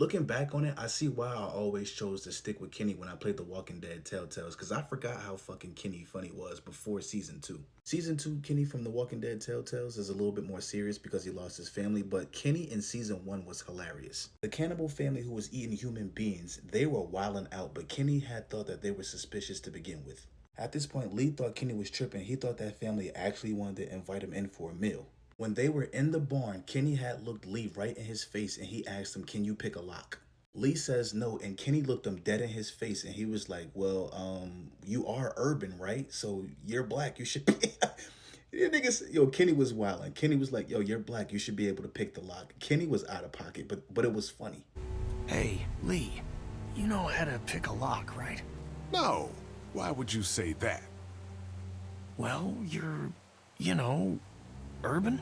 Looking back on it, I see why I always chose to stick with Kenny when I played The Walking Dead Telltales, because I forgot how fucking Kenny funny was before season 2. Season 2, Kenny from The Walking Dead Telltales is a little bit more serious because he lost his family, but Kenny in season 1 was hilarious. The cannibal family who was eating human beings, they were wilding out, but Kenny had thought that they were suspicious to begin with. At this point, Lee thought Kenny was tripping. He thought that family actually wanted to invite him in for a meal. When they were in the barn, Kenny had looked Lee right in his face and he asked him, "Can you pick a lock?" Lee says no, and Kenny looked him dead in his face and he was like, "Well, you are urban, right? So you're black. You should be." You niggas, yo, Kenny was wilding. Kenny was like, "Yo, you're black. You should be able to pick the lock." Kenny was out of pocket, but it was funny. Hey, Lee, you know how to pick a lock, right? No. Why would you say that? Well, you know, urban?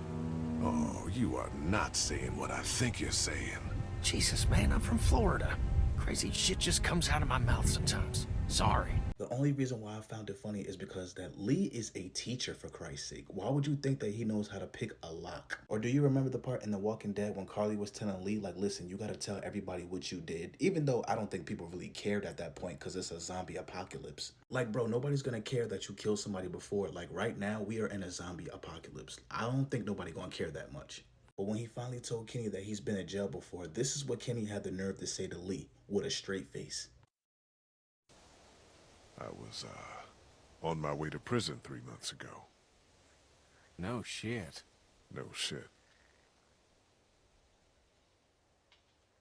Oh, you are not saying what I think you're saying. Jesus, man, I'm from Florida. Crazy shit just comes out of my mouth sometimes. Sorry. The only reason why I found it funny is because that Lee is a teacher, for Christ's sake. Why would you think that he knows how to pick a lock? Or do you remember the part in The Walking Dead when Carly was telling Lee, like, listen, you gotta tell everybody what you did? Even though I don't think people really cared at that point because it's a zombie apocalypse. Like, bro, nobody's gonna care that you killed somebody before. Like, right now, we are in a zombie apocalypse. I don't think nobody gonna care that much. But when he finally told Kenny that he's been in jail before, this is what Kenny had the nerve to say to Lee with a straight face. I was, on my way to prison 3 months ago. No shit. No shit.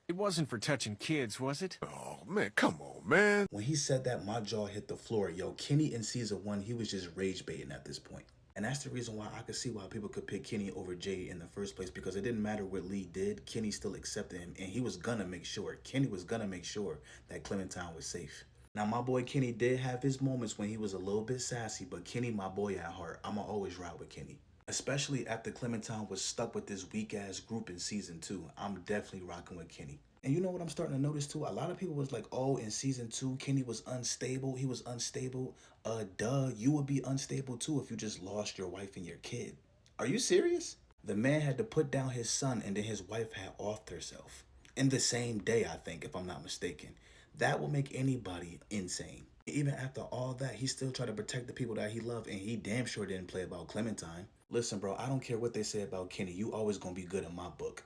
It wasn't for touching kids, was it? Oh, man, come on, man. When he said that, my jaw hit the floor. Yo, Kenny in season 1, he was just rage baiting at this point. And that's the reason why I could see why people could pick Kenny over Jay in the first place, because it didn't matter what Lee did, Kenny still accepted him, and he was gonna make sure, Kenny was gonna make sure that Clementine was safe. Now, my boy Kenny did have his moments when he was a little bit sassy, but Kenny, my boy at heart, I'ma always ride with Kenny. Especially after Clementine was stuck with this weak-ass group in season 2, I'm definitely rocking with Kenny. And you know what I'm starting to notice too? A lot of people was like, oh, in season 2, Kenny was unstable. He was unstable. Duh, you would be unstable too if you just lost your wife and your kid. Are you serious? The man had to put down his son and then his wife had offed herself. In the same day, I think, if I'm not mistaken. That will make anybody insane. Even after all that, he still tried to protect the people that he loved, and he damn sure didn't play about Clementine. Listen, bro, I don't care what they say about Kenny. You always gonna be good in my book.